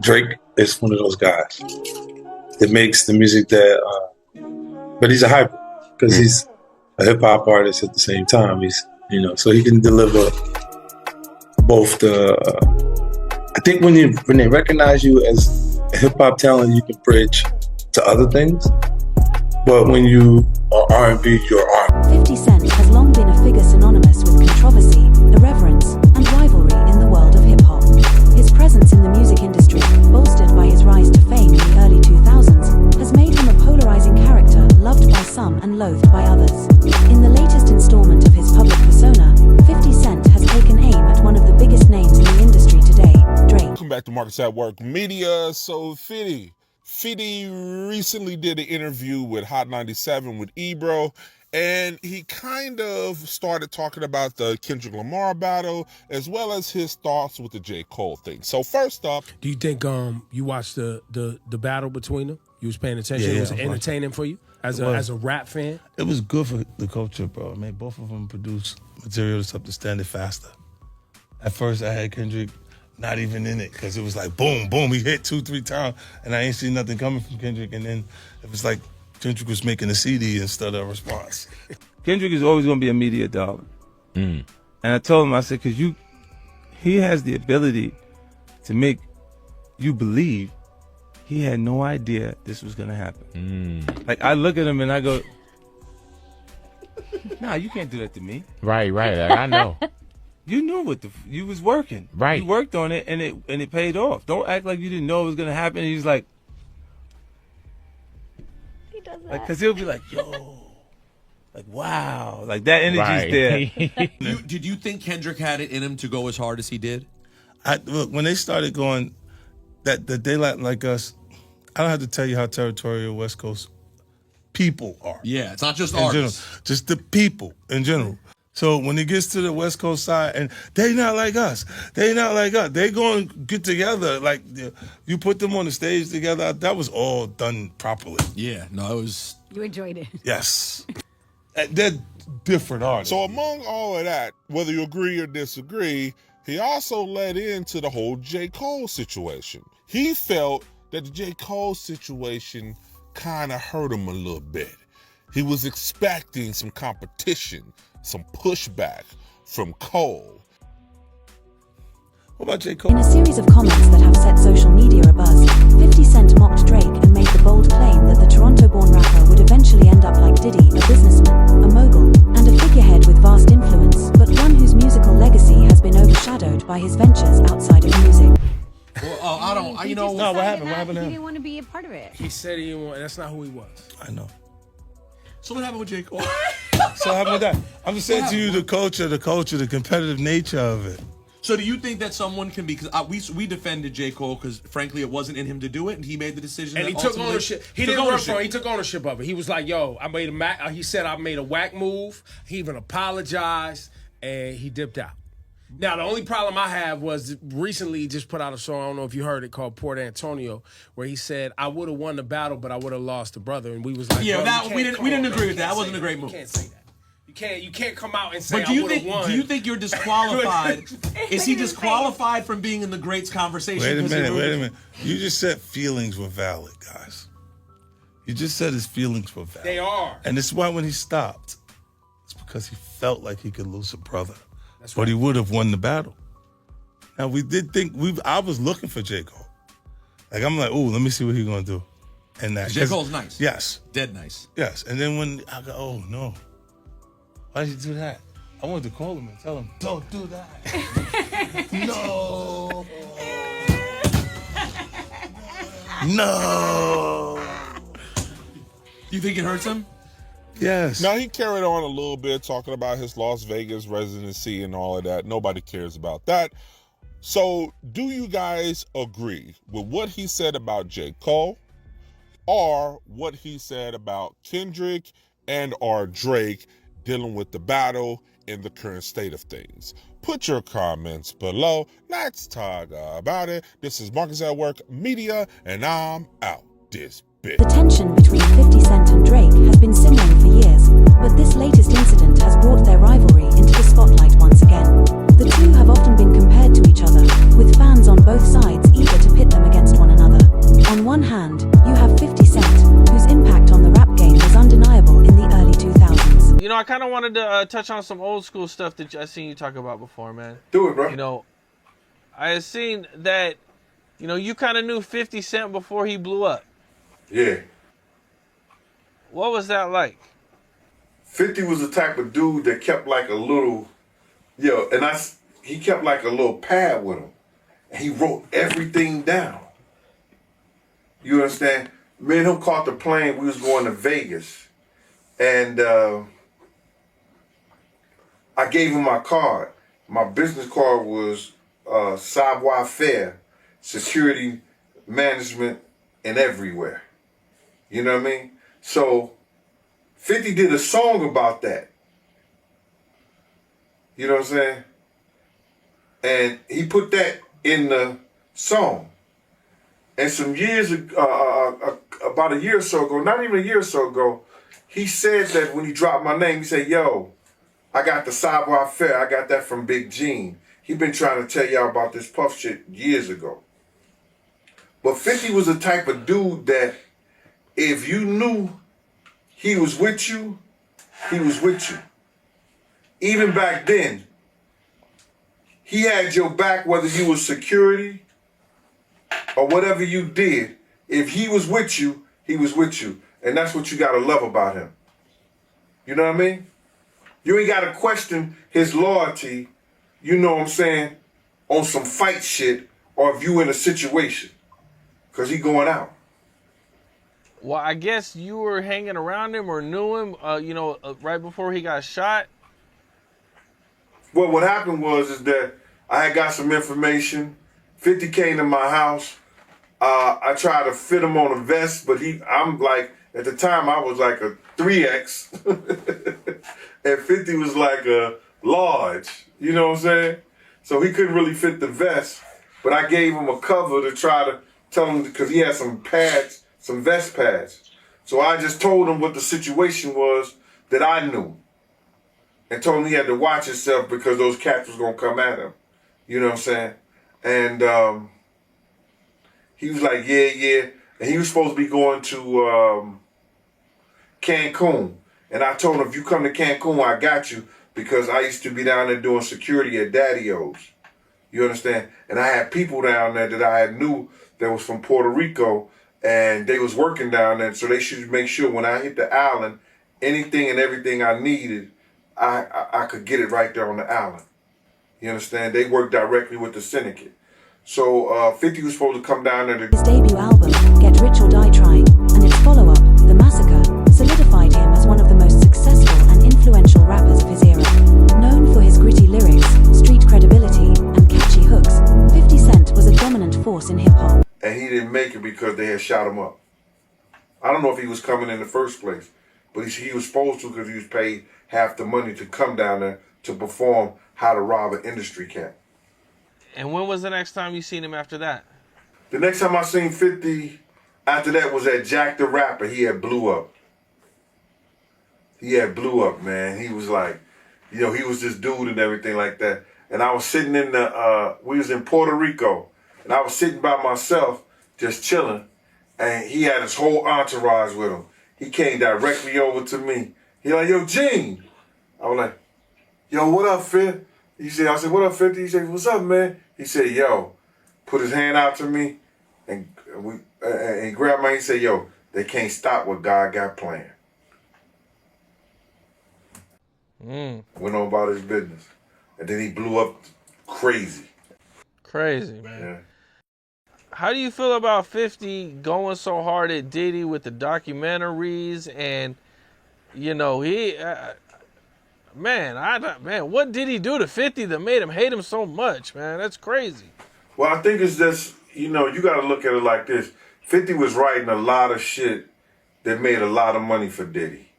Drake is one of those guys that makes the music that, but he's a hybrid because he's a hip hop artist at the same time. He's, so he can deliver both I think when they recognize you as a hip hop talent, you can bridge to other things. But when you are R&B, you're R&B. 50 Cent has long been a figure synonymous with controversy, irreverence, and rivalry in the world of hip-hop. His presence in the music industry, bolstered by his rise to fame in the early 2000s, has made him a polarizing character loved by some and loathed by others. In the latest installment of his public persona, 50 Cent has taken aim at one of the biggest names in the industry today, Drake. Welcome back to Marcus at Work Media. So, Fiddy recently did an interview with Hot 97 with Ebro, and he kind of started talking about the Kendrick Lamar battle as well as his thoughts with the J. Cole thing. So first up, do you think you watched the battle between them? You was paying attention? Yeah, was it entertaining for you as a rap fan? It was good for the culture, bro. I mean, both of them produced material that's up to standard faster. At first, I had Kendrick not even in it, because it was like boom, boom, he hit 2-3 times, and I ain't seen nothing coming from Kendrick, and then it was like Kendrick was making a CD instead of a response. Kendrick is always going to be a media dollar. And I told him, I said, because he has the ability to make you believe he had no idea this was going to happen. Like, I look at him and I go, nah, you can't do that to me. Right, I know. You knew you was working. Right. You worked on it and it paid off. Don't act like you didn't know it was gonna happen. And he's like, he does that. Cause he'll be like, yo, like wow, like that energy's there. Did you think Kendrick had it in him to go as hard as he did? Look, when they started going, that they like us, I don't have to tell you how territorial West Coast people are. Yeah, it's not just in artists. general, just the people in general. So when it gets to the West Coast side, and they not like us, they going to get together. Like, you put them on the stage together, that was all done properly. Yeah, no, it was... You enjoyed it. Yes. They're different artists. So among all of that, whether you agree or disagree, he also led into the whole J. Cole situation. He felt that the J. Cole situation kind of hurt him a little bit. He was expecting some competition, some pushback from Cole. What about J. Cole? In a series of comments that have set social media abuzz, 50 Cent mocked Drake and made the bold claim that the Toronto-born rapper would eventually end up like Diddy, a businessman, a mogul, and a figurehead with vast influence, but one whose musical legacy has been overshadowed by his ventures outside of music. Well, I don't, you know... No, what happened? What happened to him? He didn't want to be a part of it. He said he didn't want. That's not who he was. I know. So what happened with J. Cole? So how about that? I'm just saying to you, the culture, the competitive nature of it. So do you think that someone can be, because we defended J. Cole because frankly it wasn't in him to do it, and he made the decision. And he took ownership. He didn't run for it. He took ownership of it. He was like, "Yo, I made he said I made a whack move." He even apologized, and he dipped out. Now, the only problem I have was recently he just put out a song, I don't know if you heard it, called Port Antonio, where he said, I would have won the battle, but I would have lost the brother. And we was like, yeah, that, we didn't agree with that. That wasn't a great move. You can't say that. You can't come out and say, but I would have won. Do you think you're disqualified? Is he disqualified from being in the greats conversation? Wait a minute. You just said feelings were valid, guys. You just said his feelings were valid. They are. And this is why when he stopped, it's because he felt like he could lose a brother. That's but right. he would have won the battle. Now, we did think, I was looking for J. Cole. Like, I'm like, ooh, let me see what he's going to do. And that J. Cole's nice. Yes. Dead nice. Yes. And then when I go, oh, no. Why did you do that? I wanted to call him and tell him, don't do that. No. No. Do you think it hurts him? Yes. Now, he carried on a little bit talking about his Las Vegas residency and all of that. Nobody cares about that. So do you guys agree with what he said about J. Cole or what he said about Kendrick and or Drake dealing with the battle in the current state of things? Put your comments below. Let's talk about it. This is Marcus at Work Media, and I'm out this bitch. The tension between 50 Cent and Drake has been simmering for years, but this latest incident has brought their rivalry into the spotlight once again. The two have often been compared to each other, with fans on both sides eager to pit them against kind of wanted to touch on some old school stuff that I seen you talk about before, man. Do it, bro. You know, I had seen that, you know, you kind of knew 50 Cent before he blew up. Yeah. What was that like? 50 was the type of dude that kept like a little, he kept like a little pad with him. And he wrote everything down. You understand? Me and him caught the plane. We was going to Vegas. And I gave him my card. My business card was savoir-faire, security management, and everywhere. You know what I mean? So 50 did a song about that. You know what I'm saying? And he put that in the song. And some years ago, about a year or so ago, not even a year or so ago, he said that when he dropped my name, he said, yo, I got the savoir-faire. I got that from Big Gene. He been trying to tell y'all about this Puff shit years ago. But 50 was the type of dude that if you knew he was with you, he was with you. Even back then, he had your back whether you was security or whatever you did. If he was with you, he was with you. And that's what you gotta love about him. You know what I mean? You ain't gotta question his loyalty, you know what I'm saying, on some fight shit or if you in a situation. Cause he going out. Well, I guess you were hanging around him or knew him, right before he got shot. Well, what happened is that I had got some information. 50 came to my house. I tried to fit him on a vest, but I'm like, at the time I was like a 3X. And 50 was like a large, you know what I'm saying? So he couldn't really fit the vest, but I gave him a cover to try to tell him, because he had some pads, some vest pads. So I just told him what the situation was that I knew. And told him he had to watch himself because those cats was going to come at him. You know what I'm saying? And he was like, yeah. And he was supposed to be going to Cancun. And I told him, if you come to Cancun, I got you, because I used to be down there doing security at Daddy-O's. You understand? And I had people down there that I had knew that was from Puerto Rico, and they was working down there, so they should make sure when I hit the island, anything and everything I needed, I could get it right there on the island. You understand? They work directly with the syndicate. So 50 was supposed to come down there to... His debut album, Get Rich or Die Trying, and its follow-up, The Massacre, solidified him as one of the most successful and influential rappers of his era. Known for his gritty lyrics, street credibility, and catchy hooks, 50 Cent was a dominant force in hip-hop. And he didn't make it because they had shot him up. I don't know if he was coming in the first place, but he was supposed to, because he was paid half the money to come down there to perform How to Rob an Industry Cat. And when was the next time you seen him after that? The next time I seen 50 after that was at Jack the Rapper. He had blew up. He had blew up, man. He was like, he was this dude and everything like that. And I was sitting in we was in Puerto Rico, and I was sitting by myself, just chilling, and he had his whole entourage with him. He came directly over to me. He like, yo, Gene. I was like, yo, what up, Fit? I said, what up, 50? He said, what's up, man? He said, yo, put his hand out to me, and grabbed my hand. He said, yo, they can't stop what God got planned. Went on about his business. And then he blew up crazy. Crazy, man. Yeah. How do you feel about 50 going so hard at Diddy with the documentaries and, what did he do to 50 that made him hate him so much, man? That's crazy. Well, I think it's just, you got to look at it like this. 50 was writing a lot of shit that made a lot of money for Diddy.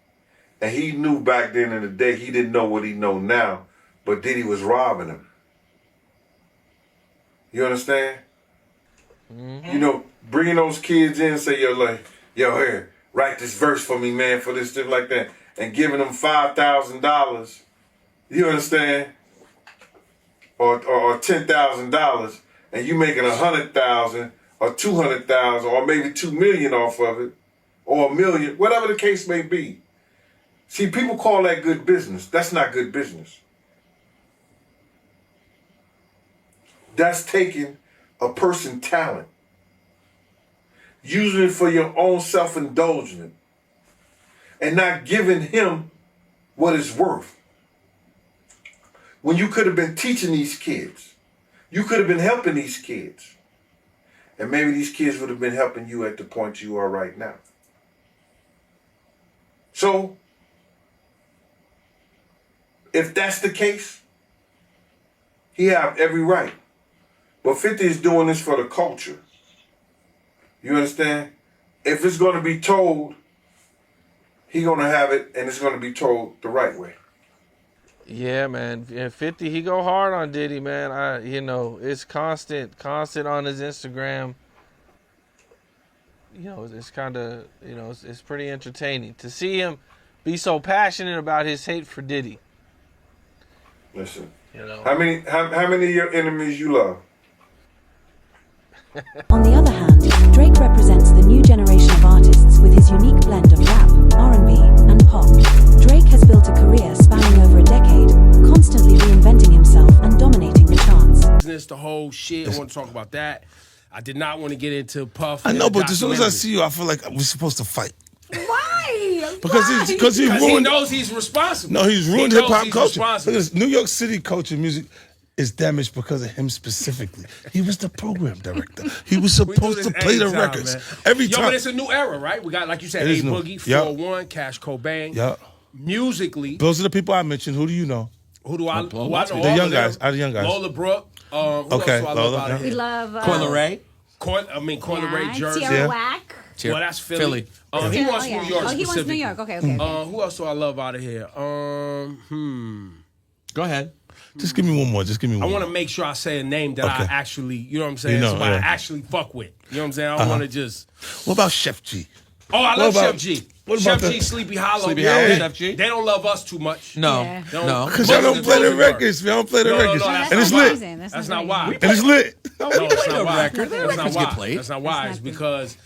And he knew back then in the day, he didn't know what he know now, but Diddy was robbing him. You understand? Mm-hmm. Bringing those kids in and say, yo, here, write this verse for me, man, for this, stuff like that, and giving them $5,000, you understand? Or $10,000, and you making $100,000 or $200,000 or maybe $2 million off of it, or $1 million, whatever the case may be. See, people call that good business. That's not good business. That's taking a person's talent, using it for your own self-indulgence, and not giving him what it's worth. When you could have been teaching these kids, you could have been helping these kids, and maybe these kids would have been helping you at the point you are right now. So, if that's the case, he have every right. But 50 is doing this for the culture. You understand? If it's going to be told, he going to have it, and it's going to be told the right way. Yeah, man. And 50, he go hard on Diddy, man. It's constant on his Instagram. It's kind of, it's pretty entertaining to see him be so passionate about his hate for Diddy. Listen, how many of your enemies you love? On the other hand, Drake represents the new generation of artists with his unique blend of rap, R&B, and pop. Drake has built a career spanning over a decade, constantly reinventing himself and dominating the charts. The whole shit, I want to talk about that. I did not want to get into Puff. I know, but as soon as I see you, I feel like we're supposed to fight. Why? Because he ruined. He knows he's responsible. No, he's ruined hip hop culture. Look at this, New York City culture, music is damaged because of him specifically. He was the program director. He was supposed to play the records every time. But it's a new era, right? We got, like you said, A Boogie, 401, Cash Cobain. Yeah. Musically, those are the people I mentioned. Who do you know? Who do I know? The young guys. Are the young guys? Lola Brooke. Who else do I love out of here? We love Coyle Ray. Coyle Ray, Jersey. Tierra Whack. Well, that's Philly. He wants New York. Oh, he wants New York. Okay. Who else do I love out of here? Go ahead. Just give me one more. I want to make sure I say a name that I actually, you know what I'm saying? Somebody I actually fuck with. You know what I'm saying? I don't want to just. What about Chef G? Oh, I love Chef G. Chef G, Sleepy Hollow. Sleepy Hollow, Chef G. They don't love us too much. No. Because y'all don't play the records. Y'all don't play the records. And it's lit. That's not why. And it's lit. No, that's not why. Records get played. That's not why. It's because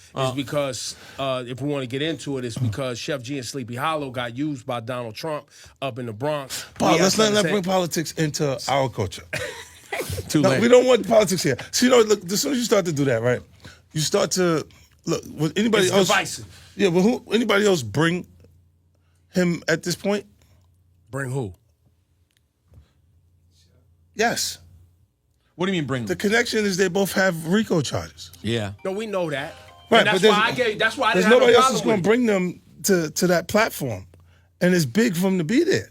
if we want to get into it, it's because Chef G and Sleepy Hollow got used by Donald Trump up in the Bronx. Paul, let's not bring politics into our culture. Too late. We don't want politics here. So, look, as soon as you start to do that, right, you start to, look, with anybody else. It's divisive. Yeah, but anybody else bring him at this point? Bring who? Yes. What do you mean bring The connection is they both have RICO charges. Yeah. No, we know that. Right, and that's why I there's didn't have nobody no else problem that's going with to bring them to that platform. And it's big for them to be there.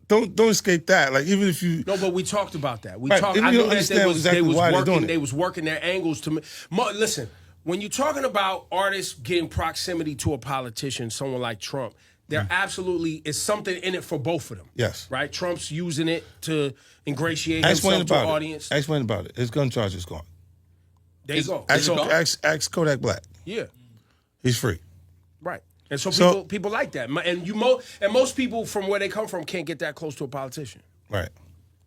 Don't escape that. Like, even if you... No, but we talked about that. We right, talked. I knew that they was working their angles to... Listen, when you're talking about artists getting proximity to a politician, someone like Trump, there absolutely is something in it for both of them. Yes. Right? Trump's using it to ingratiate himself to the audience. Explain about it. His gun charge is gone. There you go. Ask Kodak Black. Yeah. He's free. Right. And so people like that. And most people from where they come from can't get that close to a politician. Right.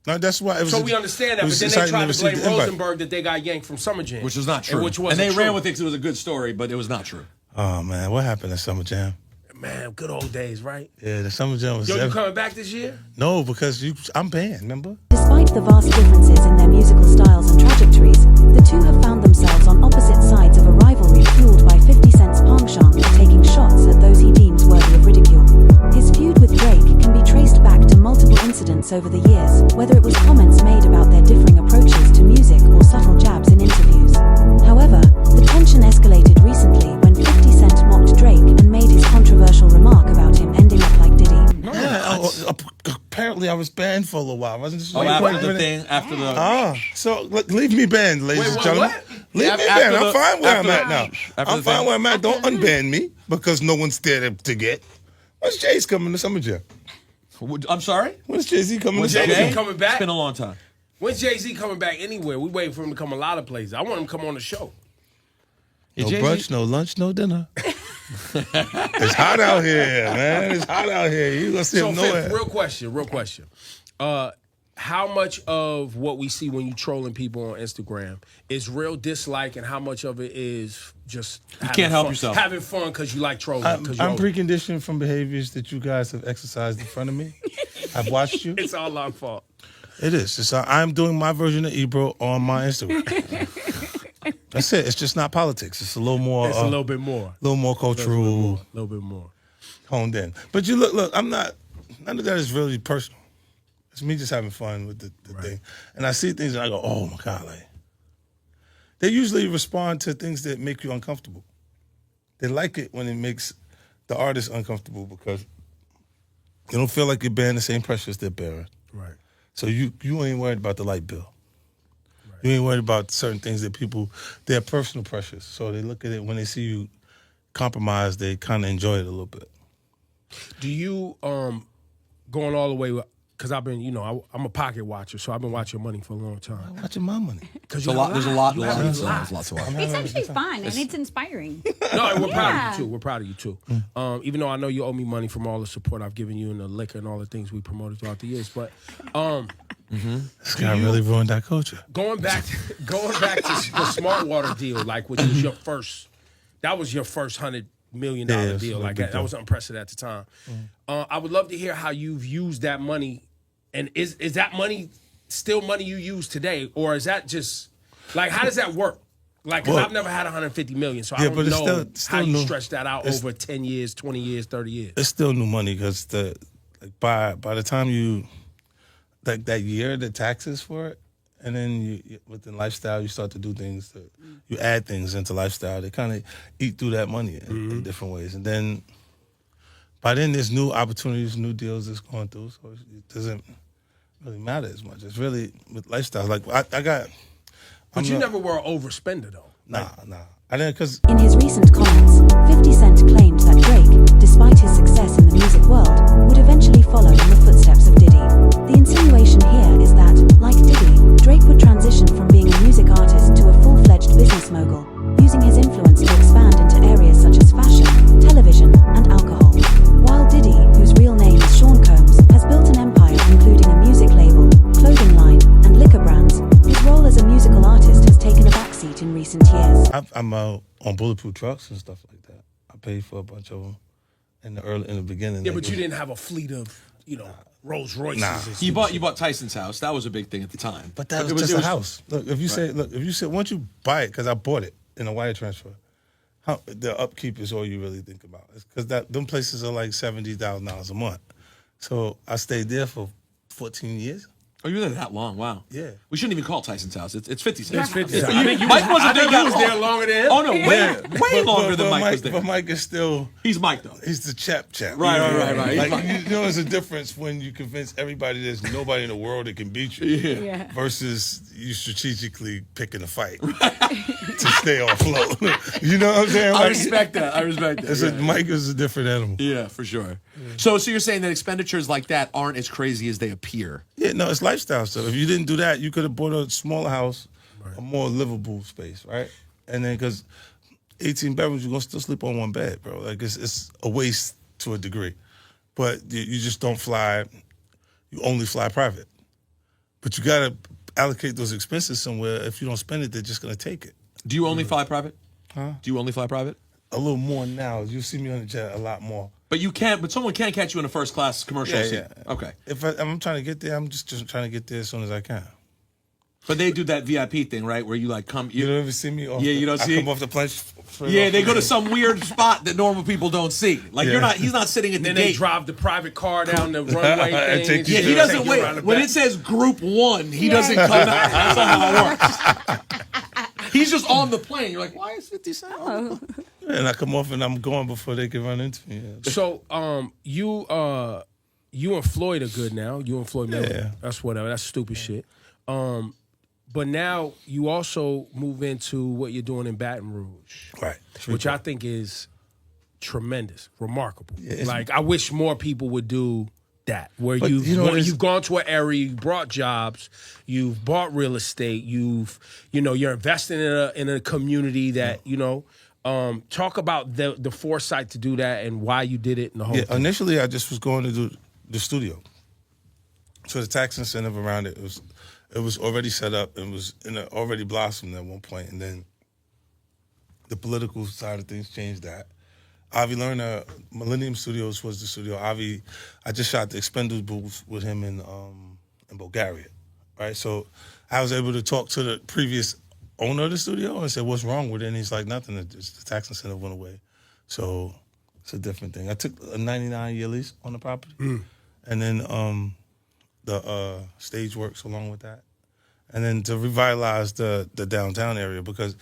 No, that's why. We understand that, but then they tried to blame Rosenberg that they got yanked from Summer Jam. Which was not true. And they ran with it because it was a good story, but it was not true. Oh, man. What happened at Summer Jam? Man, good old days, right? Yeah, the Summer Jam was... Yo, you coming back this year? No, because I'm banned, remember? Despite the vast differences in their musical styles and trajectories, the two have found themselves on opposite sides of a rivalry fueled by 50 Cent's palm shank for taking shots at those he deems worthy of ridicule. His feud with Drake can be traced back to multiple incidents over the years, whether it was comments made about their differing approaches to music or subtle jabs in interviews. However, the tension escalated recently when 50 Cent mocked Drake and made his controversial remark about him ending up like Diddy. Apparently I was banned for a little while. Wasn't this after the so leave me banned, ladies and gentlemen. What? Leave me banned. I'm fine where I'm at now. I'm fine where I'm at. Don't unban me because no one's there to get. When's Jay's coming to Summer Jam? I'm sorry? When's Jay-Z coming to Summer Jay-Z Jam? coming back? It's been a long time. When's Jay-Z coming back anywhere? We waiting for him to come a lot of places. I want him to come on the show. No brunch, no lunch, no dinner. It's hot out here, man. It's hot out here. You gonna see him nowhere. Real question. how much of what we see when you trolling people on Instagram is real dislike, and how much of it is just can't help yourself. having fun because you like trolling? I'm preconditioned from behaviors that you guys have exercised in front of me. I've watched you. It's all our fault. It is. I'm doing my version of Ebro on my Instagram. That's it. It's just not politics. It's a little more. It's a little bit more. A little more cultural. A little bit more. Honed in. But you look, I'm not, none of that is really personal. It's me just having fun with the thing. And I see things and I go, oh my God, like. They usually respond to things that make you uncomfortable. They like it when it makes the artist uncomfortable because they don't feel like you're bearing the same pressures they're bearing. Right. So you ain't worried about the light bill. Right. You ain't worried about certain things that people, they're personal pressures. So they look at it, when they see you compromise, they kind of enjoy it a little bit. Do you, going all the way, because I've been, I'm a pocket watcher, so I've been watching money for a long time. I'm watching my money. There's a lot to watch. It's actually fun and it's inspiring. No, we're proud of you too. We're proud of you too. Even though I know you owe me money from all the support I've given you and the liquor and all the things we promoted throughout the years, but this guy really ruined that culture. Going back to the Smart Water deal, like which was your first $100 million deal, like that was unprecedented at the time. I would love to hear how you've used that money, and is that money still money you use today, or is that just like, how does that work? Like, because I've never had $150 million, so I don't know how you stretch that out over 10 years, 20 years, 30 years. It's still new money because by the time you, like that year, the taxes for it, and then you within lifestyle, you start to do things, you add things into lifestyle. They kind of eat through that money in different ways. And then by then, there's new opportunities, new deals that's going through, so it doesn't really matter as much. It's really with lifestyle. Like, I got... But you never were an overspender, though. Nah. I didn't, because... In his recent comments, 50 Cent claimed that Drake, despite his success in the music world, would eventually follow in the footsteps of Diddy. The insinuation here is that, like Diddy, Drake would transition from being a music artist to a full-fledged business mogul, using his influence to expand into areas such as fashion, television, and alcohol. While Diddy, whose real name is Sean Combs, has built an empire including a music label, clothing line, and liquor brands, his role as a musical artist has taken a backseat in recent years. I'm on bulletproof trucks and stuff like that. I paid for a bunch of them in the beginning. Yeah, but you didn't have a fleet of, Rolls Royces. Nah. You bought Tyson's house. That was a big thing at the time. But that was just a house. Look, if you say, once you buy it, because I bought it in a wire transfer, the upkeep is all you really think about. Because them places are like $70,000 a month. So I stayed there for 14 years. Oh, you were there that long? Wow. Yeah. We shouldn't even call it Tyson's house. It's 50 Cent. It's 50 Yeah. Cent. I think Mike wasn't there. I was there longer than him. Oh no, way longer than Mike was there. But Mike is still. He's Mike though. He's the chap. Right. Like, there's a difference when you convince everybody there's nobody in the world that can beat you, versus you strategically picking a fight to stay afloat. You know what I'm saying? I respect that. Mike is a different animal. Yeah, for sure. So you're saying that expenditures like that aren't as crazy as they appear? Yeah, no, it's lifestyle stuff. If you didn't do that, you could have bought a smaller house, a more livable space, right? And then because 18 bedrooms, you're gonna still sleep on one bed, bro. Like it's a waste to a degree, but you just don't fly. You only fly private, but you gotta allocate those expenses somewhere. If you don't spend it, they're just gonna take it. Do you only fly private? Huh? Do you only fly private? A little more now. You see me on the jet a lot more. But you can't. But someone can catch you in a first class commercial seat. Yeah. Okay. If I'm trying to get there, I'm just trying to get there as soon as I can. But they do that VIP thing, right? Where you like come. You don't ever see me. You don't see. I come off the plane. They go to some weird spot that normal people don't see. Like you're not. He's not sitting at the then gate. They drive the private car down the runway thing. He doesn't wait. When it says Group 1, he doesn't come out. That's not how it works. He's just on the plane. You're like, why is 50 Cent? Oh. And I come off and I'm going before they can run into me. Yeah. So, you and Floyd are good now. You and Floyd Mayweather. Yeah. That's whatever. That's stupid shit. But now you also move into what you're doing in Baton Rouge. Right. Which I think is tremendous, remarkable. Yeah, like, I wish more people would do that, where you've gone to an area, you brought jobs, you've bought real estate, you're investing in a community that, talk about the foresight to do that and why you did it and the whole thing. Initially, I just was going to do the studio. So the tax incentive around it was already set up and was already blossomed at one point, and then the political side of things changed that. Avi Lerner, Millennium Studios was the studio. Avi, I just shot the Expendables with him in Bulgaria, right? So I was able to talk to the previous owner of the studio and said, "What's wrong with it?" And he's like, "Nothing. Just the tax incentive went away." So it's a different thing. I took a 99-year lease on the property, and then the stage works along with that, and then to revitalize the downtown area because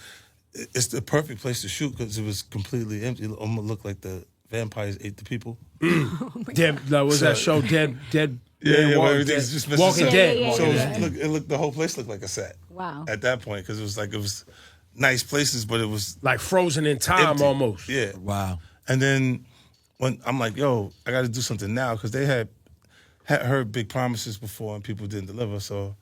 it's the perfect place to shoot because it was completely empty. It almost looked like the vampires ate the people. Dead. That was that show. Dead. Yeah, where everything's just missing. Walking Dead. So it looked the whole place looked like a set. Wow. At that point, because it was nice places, but it was like frozen in time empty. almost. Yeah. Wow. And then when I'm like, yo, I got to do something now because they had heard big promises before and people didn't deliver. So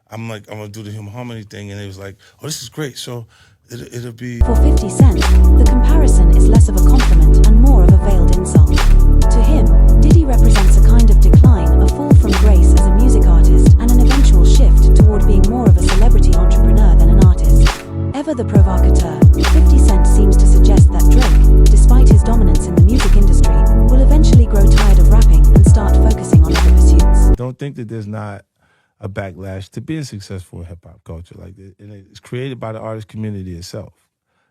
I'm like, I'm gonna do the human harmony thing, and it was like, oh, this is great. So it'll be For 50 Cent, the comparison is less of a compliment and more of a veiled insult. To him, Diddy represents a kind of decline, a fall from grace as a music artist, and an eventual shift toward being more of a celebrity entrepreneur than an artist. Ever the provocateur, 50 Cent seems to suggest that Drake, despite his dominance in the music industry, will eventually grow tired of rapping and start focusing on other pursuits. Don't think that there's not a backlash to being successful in hip-hop culture. Like, and it's created by the artist community itself.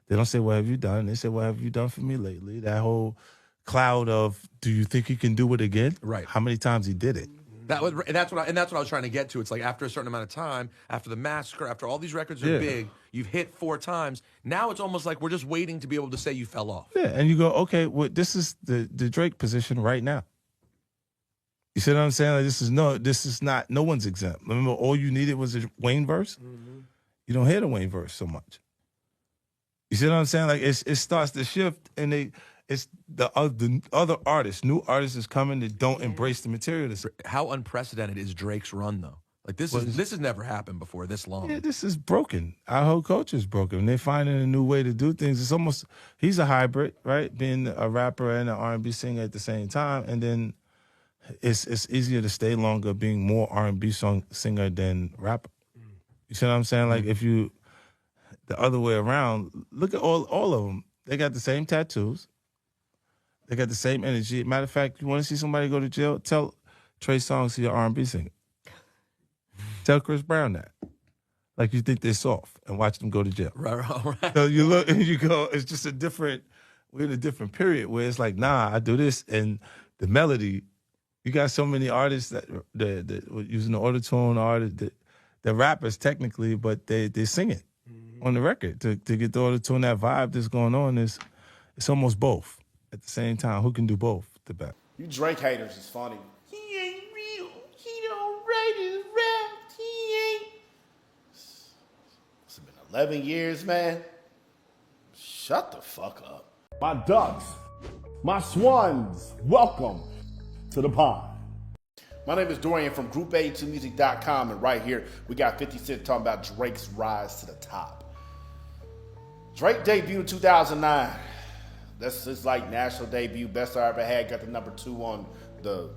They don't say, what have you done? They say, what have you done for me lately? That whole cloud of, do you think he can do it again? Right. How many times he did it? That's what I was trying to get to. It's like after a certain amount of time, after the massacre, after all these records are big, you've hit 4 times. Now it's almost like we're just waiting to be able to say you fell off. Yeah, and you go, okay, well, this is the Drake position right now. You see what I'm saying? Like, this is not, no one's exempt. Remember, all you needed was a Wayne verse? Mm-hmm. You don't hear the Wayne verse so much. You see what I'm saying? Like, it starts to shift, and it's the other artists, new artists is coming that don't embrace the material. How unprecedented is Drake's run, though? Like, this has never happened before this long. Yeah, this is broken. Our whole culture is broken. They're finding a new way to do things. It's almost, he's a hybrid, right? Being a rapper and an R&B singer at the same time, and then it's easier to stay longer being more R&B singer than rapper. You see what I'm saying? Like, if you, the other way around, look at all of them. They got the same tattoos. They got the same energy. Matter of fact, you want to see somebody go to jail? Tell Trey Songz he's an R&B singer. Tell Chris Brown that. Like, you think they're soft and watch them go to jail. Right. So you look and you go, it's just we're in a different period where it's like, nah, I do this. And the melody, you got so many artists that using the auto-tune, artists, the rappers technically, but they sing it on the record. To get the auto-tune, that vibe that's going on, it's almost both at the same time. Who can do both the best? You Drake haters is funny. He ain't real. He don't write his rap. He ain't. It's been 11 years, man. Shut the fuck up. My ducks, my swans, welcome to the pond. My name is Dorian from Group82Music.com, and right here we got 50 Cent talking about Drake's rise to the top. Drake debuted in 2009. That's his like national debut, best I ever had. Got the number 2 on the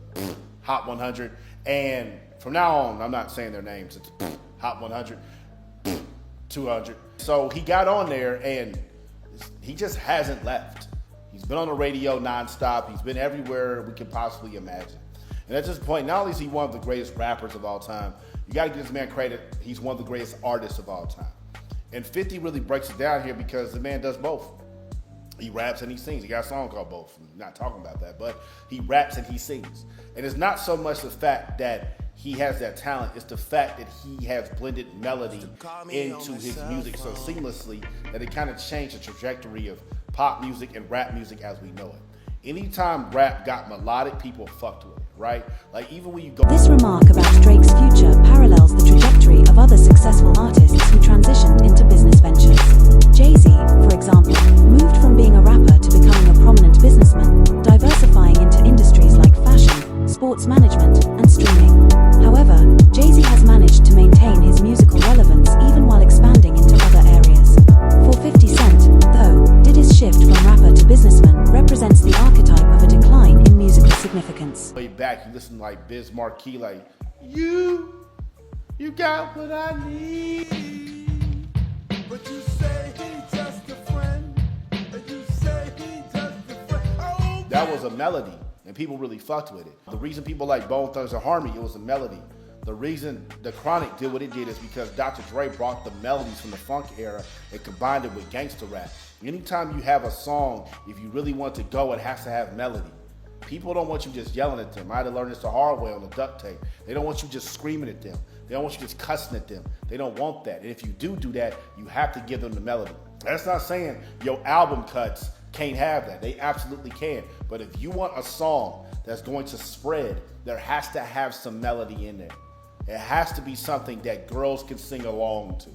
Hot 100, and from now on, I'm not saying their names. It's Hot 100, 200. So he got on there, and he just hasn't left. He's been on the radio nonstop. He's been everywhere we could possibly imagine. And at this point, not only is he one of the greatest rappers of all time, you got to give this man credit. He's one of the greatest artists of all time. And 50 really breaks it down here because the man does both. He raps and he sings. He got a song called Both. I'm not talking about that, but he raps and he sings. And it's not so much the fact that he has that talent, it's the fact that he has blended melody into his music so seamlessly that it kind of changed the trajectory of pop music and rap music as we know it. Anytime rap got melodic, people fucked with it, right? Like even when you go... This remark about Drake's future parallels the trajectory of other successful artists who transitioned into business ventures. Jay-Z, for example, moved from being a rapper to becoming a prominent businessman, diversifying into industries like fashion, sports management, and streaming. However, Jay-Z has managed to maintain his musical relevance even while expanding into other areas. For 50 Cent, though, Diddy's shift from rapper to businessman represents the archetype of a decline in musical significance. Way back, you listen to like Biz Markie, like You got what I need. But you say he just a friend. And you say he just a friend. Oh, that was a melody, and people really fucked with it. The reason people like Bone Thugs and Harmony, it was a melody. The reason the Chronic did what it did is because Dr. Dre brought the melodies from the funk era and combined it with gangster rap. Anytime you have a song, if you really want to go, it has to have melody. People don't want you just yelling at them. I had to learn this the hard way on the duct tape. They don't want you just screaming at them. They don't want you just cussing at them. They don't want that. And if you do that, you have to give them the melody. That's not saying your album cuts can't have that. They absolutely can. But if you want a song that's going to spread, there has to have some melody in there. It has to be something that girls can sing along to.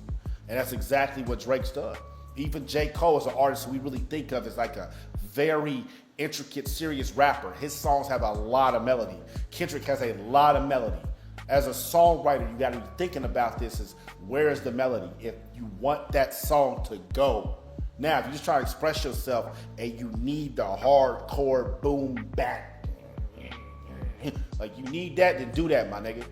And that's exactly what Drake's done. Even J. Cole is an artist who we really think of as like a very intricate, serious rapper. His songs have a lot of melody. Kendrick has a lot of melody. As a songwriter, you gotta be thinking about this is where is the melody? If you want that song to go. Now, if you just try to express yourself and you need the hardcore boom bap, like you need that, then do that, my nigga.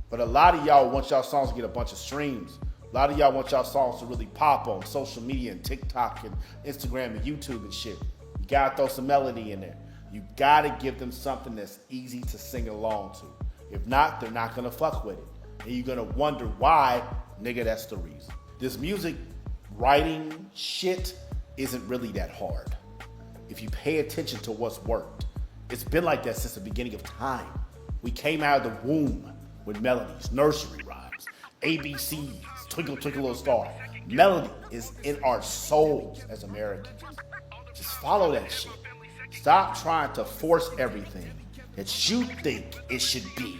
But a lot of y'all want y'all songs to get a bunch of streams. A lot of y'all want y'all songs to really pop on social media and TikTok and Instagram and YouTube and shit. You gotta throw some melody in there. You gotta give them something that's easy to sing along to. If not, they're not gonna fuck with it. And you're gonna wonder why, nigga, that's the reason. This music writing shit isn't really that hard. If you pay attention to what's worked. It's been like that since the beginning of time. We came out of the womb with melodies, nursery rhymes, ABCs, Twinkle Twinkle Little Star. Melody is in our souls as Americans. Just follow that shit. Stop trying to force everything that you think it should be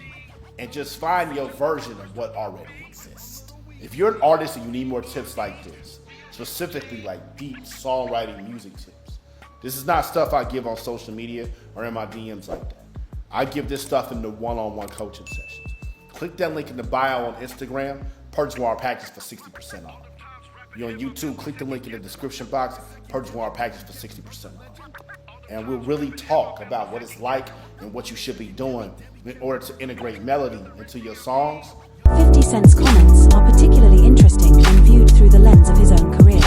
and just find your version of what already exists. If you're an artist and you need more tips like this, specifically like deep songwriting music tips, this is not stuff I give on social media or in my DMs like that. I give this stuff in the one-on-one coaching sessions. Click that link in the bio on Instagram, purchase one of our packages for 60% off. If you're on YouTube, click the link in the description box, purchase one of our packages for 60% off. And we'll really talk about what it's like and what you should be doing in order to integrate melody into your songs. 50 Cent's comments are particularly interesting when viewed through the lens of his own career.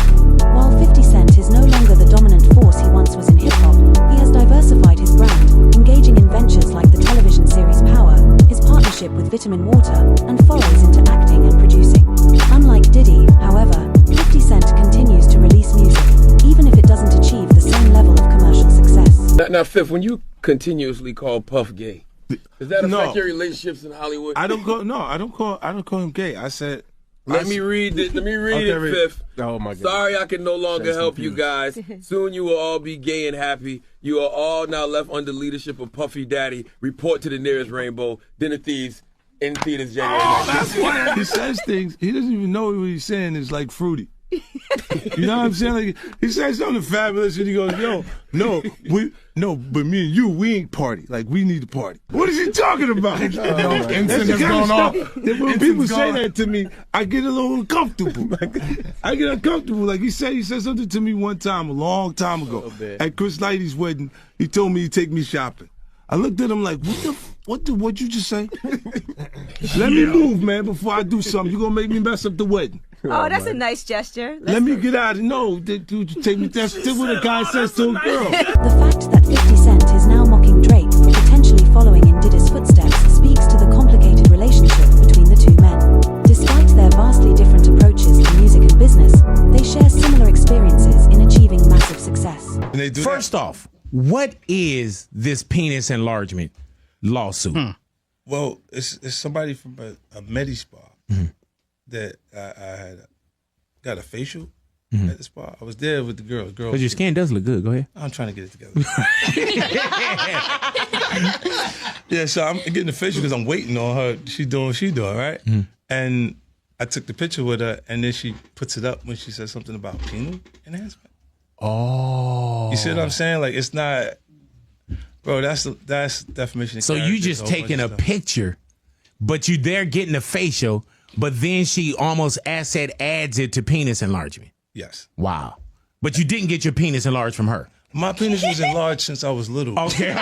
While 50 Cent is no longer the dominant force he once was in hip-hop, he has diversified his brand, engaging in ventures like the television series Power, his partnership with Vitamin Water, and forays into acting and producing. Unlike Diddy, however, 50 Cent continues to release music, even if it doesn't achieve the same level of commercial success. Now, Fifth, when you continuously call Puff gay, does that affect your relationships in Hollywood? I don't call him gay. I said. Let me read it, Fifth. Oh my God. Sorry I can no longer help you guys. Soon you will all be gay and happy. You are all now left under leadership of Puffy Daddy. Report to the nearest rainbow. Dinner Thieves in theaters January 9th. That's why he says things. He doesn't even know what he's saying is like fruity. You know what I'm saying? Like, he says something fabulous and he goes, but me and you, we ain't party. Like, we need to party. What is he talking about? Incense is going off. When people say that to me, I get a little uncomfortable. I get uncomfortable. Like, he said something to me one time, a long time ago, at Chris Lighty's wedding. He told me he'd take me shopping. I looked at him like, what'd you just say? Let me move, man, before I do something. You're gonna make me mess up the wedding. Oh, that's a nice gesture. Let me get out of dude, take me. That's what a guy says to a girl. The fact that 50 Cent is now mocking Drake for potentially following in Diddy's footsteps speaks to the complicated relationship between the two men. Despite their vastly different approaches to music and business, they share similar experiences in achieving massive success. First off, what is this penis enlargement lawsuit? Well, it's somebody from a Medi Spa that I had got a facial at the spa. I was there with the girl. But your skin does look good. Go ahead. I'm trying to get it together. Yeah, so I'm getting the facial because I'm waiting on her. She doing what she doing, right? And I took the picture with her, and then she puts it up when she says something about penile enhancement. Oh. You see what I'm saying? Like, it's not, bro, that's defamation. So you just taking a picture, but you there getting a facial, but then she almost adds it to penis enlargement. Yes. Wow. But you didn't get your penis enlarged from her. My penis was enlarged since I was little. Okay.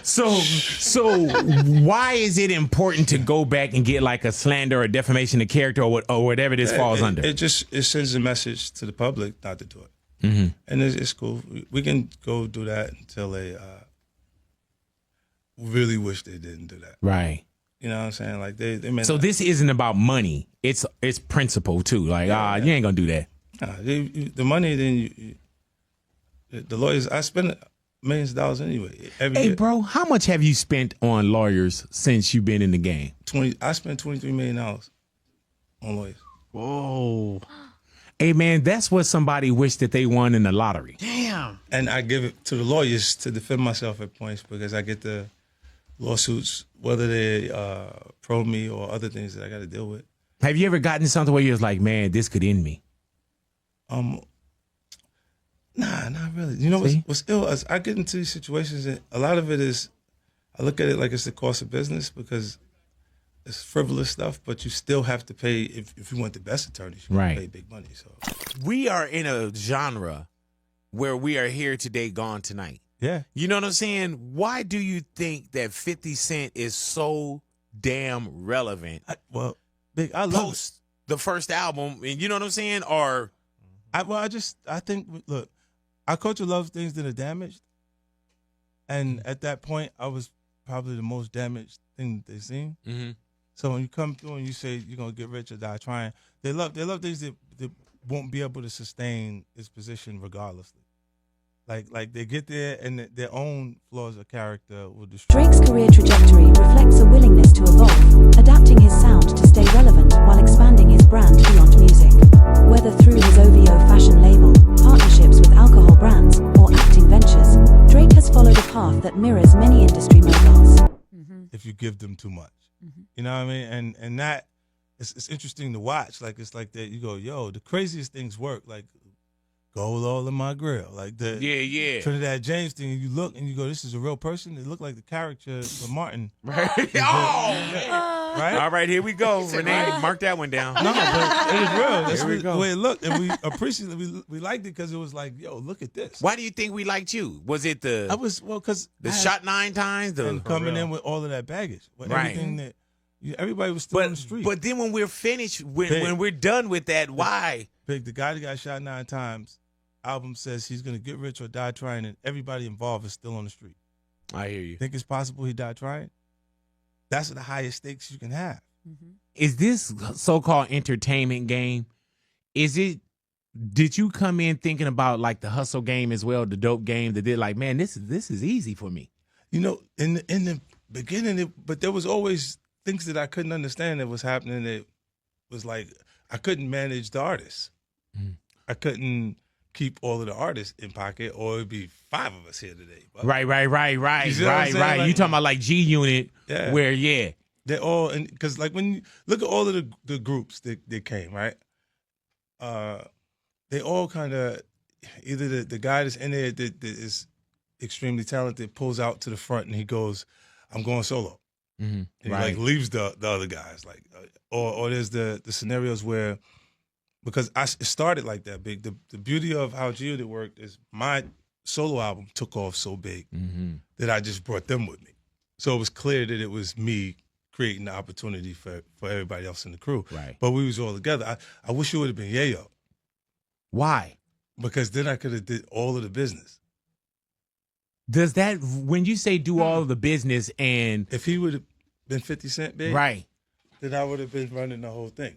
So why is it important to go back and get like a slander or defamation of character or whatever this falls under? It sends a message to the public not to do it. Mm-hmm. And it's cool. We can go do that until they really wish they didn't do that. Right. You know what I'm saying? Like they may So not. this isn't about money. It's principle too. Like, you ain't gonna do that. Nah, the money, then the lawyers, I spend millions of dollars anyway. Every year. Bro, how much have you spent on lawyers since you've been in the game? I spent $23 million on lawyers. Whoa. Hey, man, that's what somebody wished that they won in the lottery. Damn. And I give it to the lawyers to defend myself at points because I get the lawsuits, whether they pro me or other things that I got to deal with. Have you ever gotten something where you was like, man, this could end me? Nah, not really. You know what's ill is I get into these situations and a lot of it is, I look at it like it's the cost of business because it's frivolous stuff, but you still have to pay, if you want the best attorneys, you Right. pay big money. So We are in a genre where we are here today, gone tonight. yeah. You know what I'm saying? Why do you think that 50 Cent is so damn relevant? I love Post the first album, and you know what I'm saying? Or I think, look, our culture loves things that are damaged. And at that point, I was probably the most damaged thing that they've seen. Mhm. So when you come through and you say you're going to get rich or die trying, they love things that won't be able to sustain its position regardlessly. Like they get there and their own flaws of character will destroy. Drake's career trajectory reflects a willingness to evolve, adapting his sound to stay relevant while expanding his brand beyond music. Whether through his OVO fashion label, partnerships with alcohol brands, or acting ventures, Drake has followed a path that mirrors many industry moguls. If you give them too much. You know what I mean? And that, it's interesting to watch. Like, it's like that, you go, yo, the craziest things work. Like, gold all in my grill. Like the yeah. Trinidad James thing, and you look and you go, this is a real person. It looked like the character of Martin. Right. Right? All right, here we go. Renee, mark that one down. No, but it was real. That's Here we go. the way it looked. And we appreciated it. We liked it because it was like, yo, look at this. Why do you think we liked you? Was it because the shot 9 times? And coming in with all of that baggage. With Right. everything that everybody was still on the street. But then when we're finished, when we're done with that, why? Big, the guy that got shot 9 times, album says he's going to get rich or die trying, and everybody involved is still on the street. I hear you. Think it's possible he died trying? That's the highest stakes you can have. Is this so-called entertainment game? Did you come in thinking about like the hustle game as well, the dope game that did like, man, this is easy for me? You know, in the beginning, but there was always things that I couldn't understand that was happening. That was like, I couldn't manage the artists. I couldn't keep all of the artists in pocket, or it'd be 5 of us here today. But, Right. You see what I'm saying? Like, You talking about like G Unit, Yeah. where they're all, because like when you look at all of the groups that came, right? They all kind of, either the guy that's in there that is extremely talented pulls out to the front and he goes, I'm going solo. And he like leaves the other guys, like, or there's the scenarios where, because it started like that big. The beauty of how G Unit worked is my solo album took off so big that I just brought them with me. So it was clear that it was me creating the opportunity for everybody else in the crew. Right. But we was all together. I wish it would have been Yayo. Why? Because then I could have did all of the business. Does that, when you say do all of the business, and if he would have been 50 Cent big, right, then I would have been running the whole thing.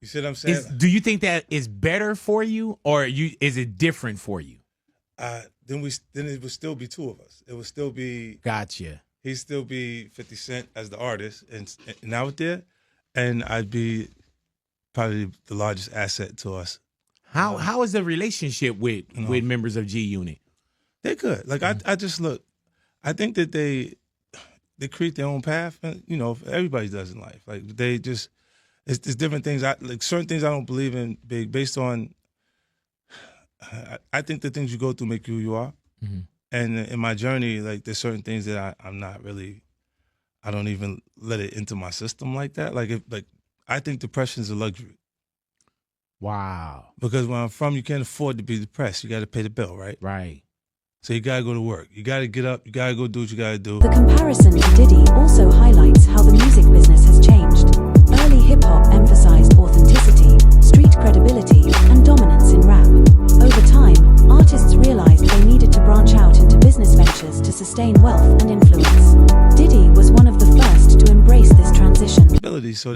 You see what I'm saying? do you think that is better for you, or is it different for you? Then it would still be 2 of us. It would still be Gotcha. He'd still be 50 Cent as the artist and out there, and I'd be probably the largest asset to us. How is the relationship with members of G Unit? They're good. Like I just look. I think that they create their own path. And, you know, everybody does in life. Like they just, it's different things. Like certain things I don't believe in big based on. I think the things you go through make you who you are. And in my journey, like there's certain things that I'm not really. I don't even let it into my system like that. Like I think depression is a luxury. Wow. Because where I'm from, you can't afford to be depressed. You got to pay the bill, right? Right. So you got to go to work. You got to get up. You got to go do what you got to do. The comparison to Diddy also highlights how the music business has changed. Early hip-hop emphasized authenticity, street credibility, and dominance in rap. Over time, artists realized they needed to branch out into business ventures to sustain wealth and influence. Diddy was one of the first to embrace this transition. So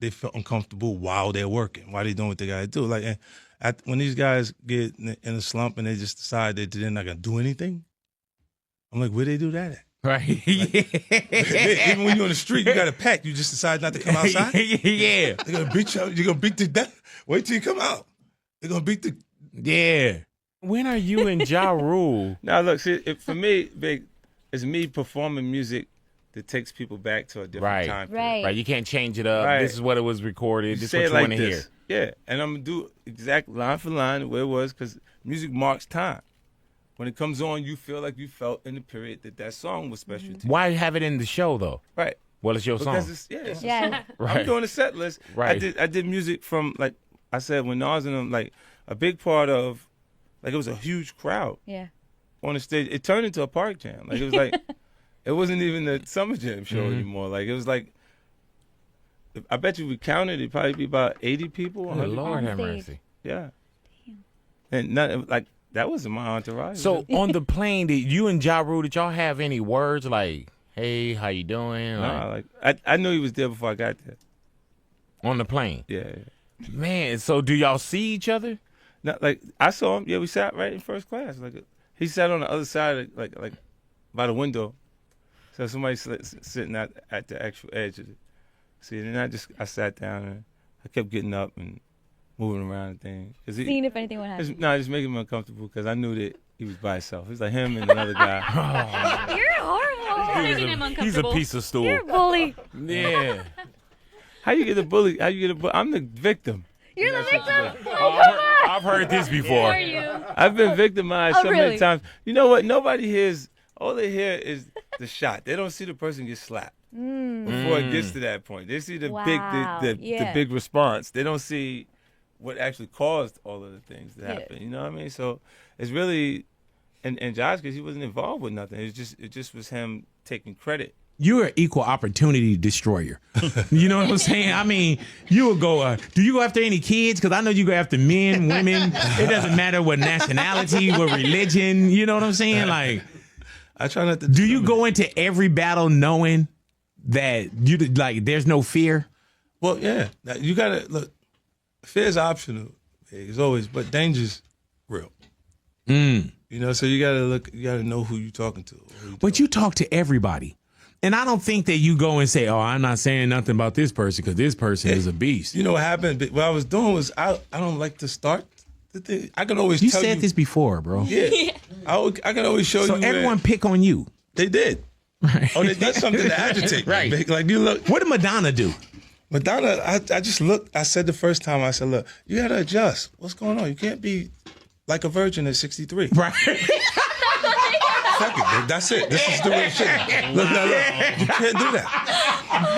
they feel uncomfortable while they're working, while they're doing what they got to do. Like, when these guys get in a slump and they just decide that they're not going to do anything, I'm like, where they do that at? Right. Even when you're on the street, you got a pack. You just decide not to come outside? Yeah. They're going to beat you. You're going to beat to death. Wait till you come out. They're going to beat the... Yeah. When are you in Ja Rule? Now, look, see, for me, Big, it's me performing music that takes people back to a different time period. Right. You can't change it up. Right. This is what it was recorded. This is what you like want to hear. Yeah, and I'm going to do exact line for line where it was because music marks time. When it comes on, you feel like you felt in the period that song was special to you. Why have it in the show, though? Right. Well, it's your because song. It's a song. Right. I'm doing a set list. Right. I did music from, like I said, when Nas and them, like a big part of, like it was a huge crowd. Yeah. On the stage. It turned into a park jam. Like it was like, it wasn't even the Summer Jam show anymore. Like it was like, I bet you we counted, it'd probably be about 80 people. Oh, Lord have mercy. Yeah. And not, like, that wasn't my entourage. So on the plane, did you and Ja Rule, did y'all have any words like, hey, how you doing? Nah, like I knew he was there before I got there. On the plane? Yeah. Man, so do y'all see each other? Not like I saw him. Yeah, we sat right in first class. Like he sat on the other side, of, like by the window. So somebody sitting at the actual edge of it. See, and then I sat down and I kept getting up and moving around and things. Seeing if anything would happen. Just making him uncomfortable because I knew that he was by himself. It was like him and another guy. You're horrible. Making him uncomfortable. He's a piece of stool. You're a bully. Yeah. How you get a bully? I'm the victim. You're the victim? Oh, come on. I've heard this before. Are you? I've been victimized so really? many times. You know what? Nobody hears. All they hear is the shot. They don't see the person get slapped before it gets to that point. They see the big response. They don't see what actually caused all of the things that happen. You know what I mean? So it's really, and Josh, because he wasn't involved with nothing. It just was him taking credit. You're an equal opportunity destroyer. You know what I'm saying? I mean, you would go, do you go after any kids? Because I know you go after men, women. It doesn't matter what nationality, what religion. You know what I'm saying? Like, I try not to. Do you go into every battle knowing that you like there's no fear? Well, yeah. You gotta look. Fear is optional, as always, but danger's real. You know, so you gotta look. You gotta know who you're talking to. But you talk to everybody, and I don't think that you go and say, "Oh, I'm not saying nothing about this person because this person is a beast." You know what happened? What I was doing was I don't like to start the thing. I can always. You tell said this before, bro. Yeah. I can always show you. So everyone pick on you. They did. Right. Oh, they did something to agitate me. Right. Like you look. What did Madonna do? Madonna, I just looked. I said the first time, I said, look, you got to adjust. What's going on? You can't be like a virgin at 63. Right. Fuck it, babe. That's it. This is the real shit. Look. You can't do that.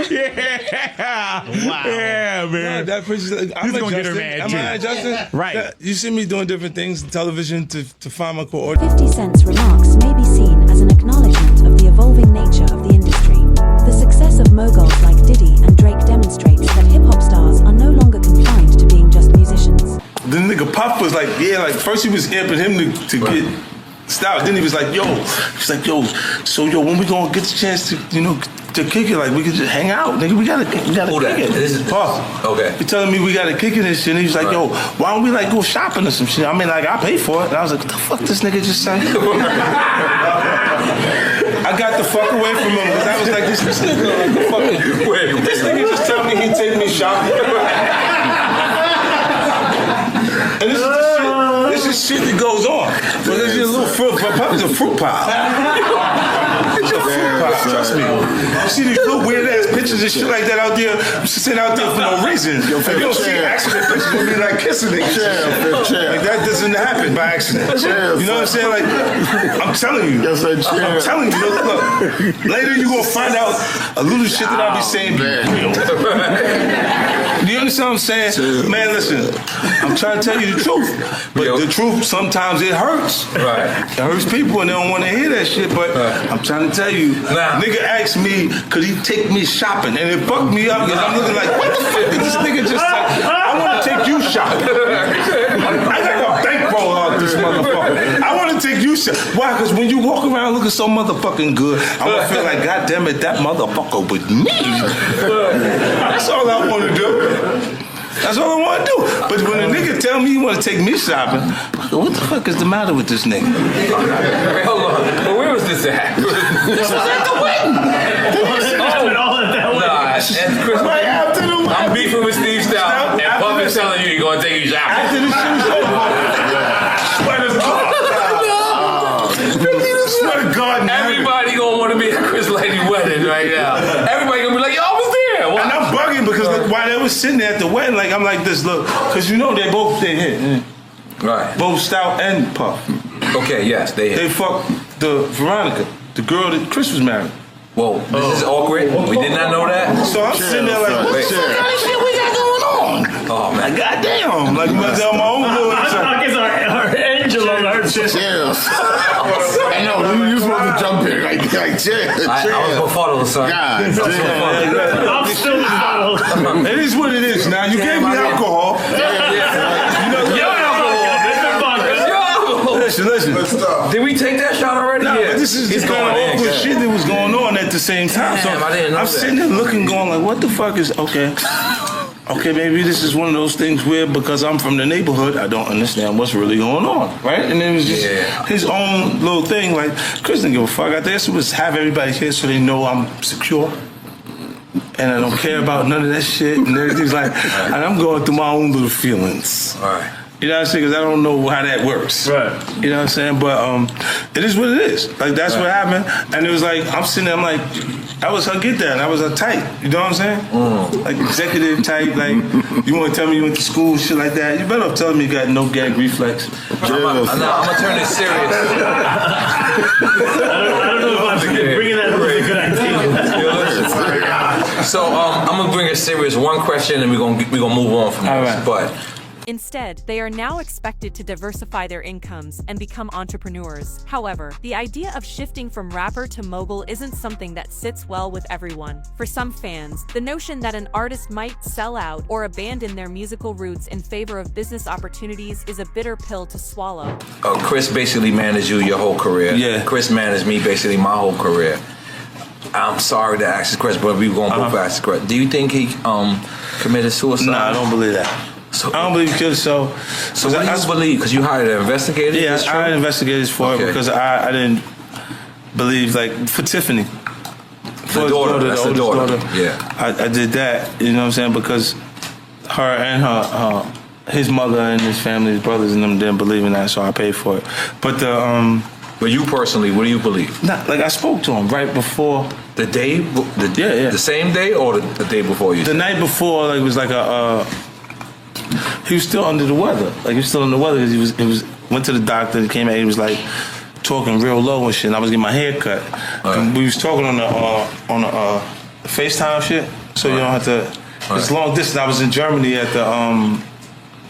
Yeah. Wow. Yeah, man. No, I'm He's gonna get her mad, Am too. I adjusting? Right. Yeah, you see me doing different things on television to find my core audience. 50 Cent's remarks may be seen as an acknowledgement of the evolving nature of the industry. The success of moguls like Diddy and Drake demonstrates that hip-hop stars are no longer confined to being just musicians. The nigga Puff was like, first he was amping him to get styles. Then he was like, so when we gonna get the chance to kick it, like we could just hang out, nigga. We gotta kick it. This is Puff. Okay. He telling me we gotta kick it and shit. And he was like, why don't we like go shopping or some shit? I mean, like I pay for it. And I was like, what the fuck this nigga just said? I got the fuck away from him because I was like, this nigga fucking. This nigga just tell me he'd take me shopping. And this is shit that goes on. But there's a little fruit pop. It's a fruit pile. It's a fruit pile. Trust me. You see these little weird ass pictures and shit like that out there. You sit out there for no reason. Like, you don't see accident pictures of me like kissing niggas. Like that doesn't happen by accident. You know what I'm saying? Like I'm telling you. I'm telling you. Look. Later you gonna find out a little shit that I be saying be real. Do you understand what I'm saying? Man, listen, I'm trying to tell you the truth. But the truth, sometimes it hurts. Right. It hurts people and they don't want to hear that shit. But I'm trying to tell you, nigga asked me, could he take me shopping? And it fucked me up because I'm looking like, what the fuck did this nigga just say? I want to take you shopping. I got a bankroll out this motherfucker. I want to take you shopping. Why? Because when you walk around looking so motherfucking good, I'm going to feel like, God damn it, that motherfucker with me. That's all I want to do. That's all I want to do. But when a nigga tell me he want to take me shopping, what the fuck is the matter with this nigga? Hold on. But where was this at? This was at the wedding. Right after the wedding. I'm beefing with Steve Stout, and Puff is telling you he's going to take you shopping. After the show's over. Swear to God, everybody gonna want to be at Chris Lady wedding right now. Everybody gonna be like, yo, I was there. And I'm bugging because look, while they was sitting there at the wedding, like I'm like this, look, because you know they hit. Right. Both Stout and Puff. Okay, yes, they hit. They fucked the Veronica, the girl that Chris was married. Whoa, this is awkward. We did not know that. So I'm sitting there like, what the fuck kind of shit we got going on? Oh man, goddamn! Like on my own little. I guess our angel on our shit. I know you supposed to jump in like chill. I was befuddled, son. God I'm still befuddled. It is what it is. Now you gave me alcohol. Listen. Did we take that shot already? No, but this is the kind of awkward shit that was going on at the same time. Damn, I didn't know I'm sitting there looking, going like, what the fuck is okay? Okay, maybe this is one of those things where because I'm from the neighborhood, I don't understand what's really going on, right? And it was just his own little thing. Like Chris didn't give a fuck. I guess it was have everybody here so they know I'm secure. And I don't care about none of that shit. And everything's like, and I'm going through my own little feelings. All right. You know what I'm saying? Because I don't know how that works. Right. You know what I'm saying? But it is what it is. Like, that's what happened. And it was like, I'm sitting there, I'm like, I was her get that. I was her type. You know what I'm saying? Like, executive type. Like, you want to tell me you went to school, shit like that. You better off telling me you got no gag reflex. I'm going to turn this serious. I don't know if I'm bringing that up is a good idea. So, I'm going to bring it serious. One question, and we're gonna move on from this. But Instead, they are now expected to diversify their incomes and become entrepreneurs. However, the idea of shifting from rapper to mogul isn't something that sits well with everyone. For some fans, the notion that an artist might sell out or abandon their musical roots in favor of business opportunities is a bitter pill to swallow. Chris basically managed you your whole career. Yeah. Chris managed me basically my whole career. I'm sorry to ask this question, but we're going to both ask the question. Do you think he committed suicide? No, I don't believe that. I don't believe he killed so. So what do you believe? Because you hired investigators? Yeah, I hired investigators for it because I didn't believe, like, for Tiffany. For the daughter, that's the daughter. Yeah. I did that, you know what I'm saying, because her and his mother and his family, his brothers and them didn't believe in that, so I paid for it. But But you personally, what do you believe? Nah, like I spoke to him right before. The day? The same day or the day before you? The night before, like, it was like he was still under the weather. Like, he was still under the weather because he went to the doctor, he came out, he was like talking real low and shit, and I was getting my hair cut. And we was talking on the FaceTime shit, so you don't have to, it's long distance. I was in Germany at the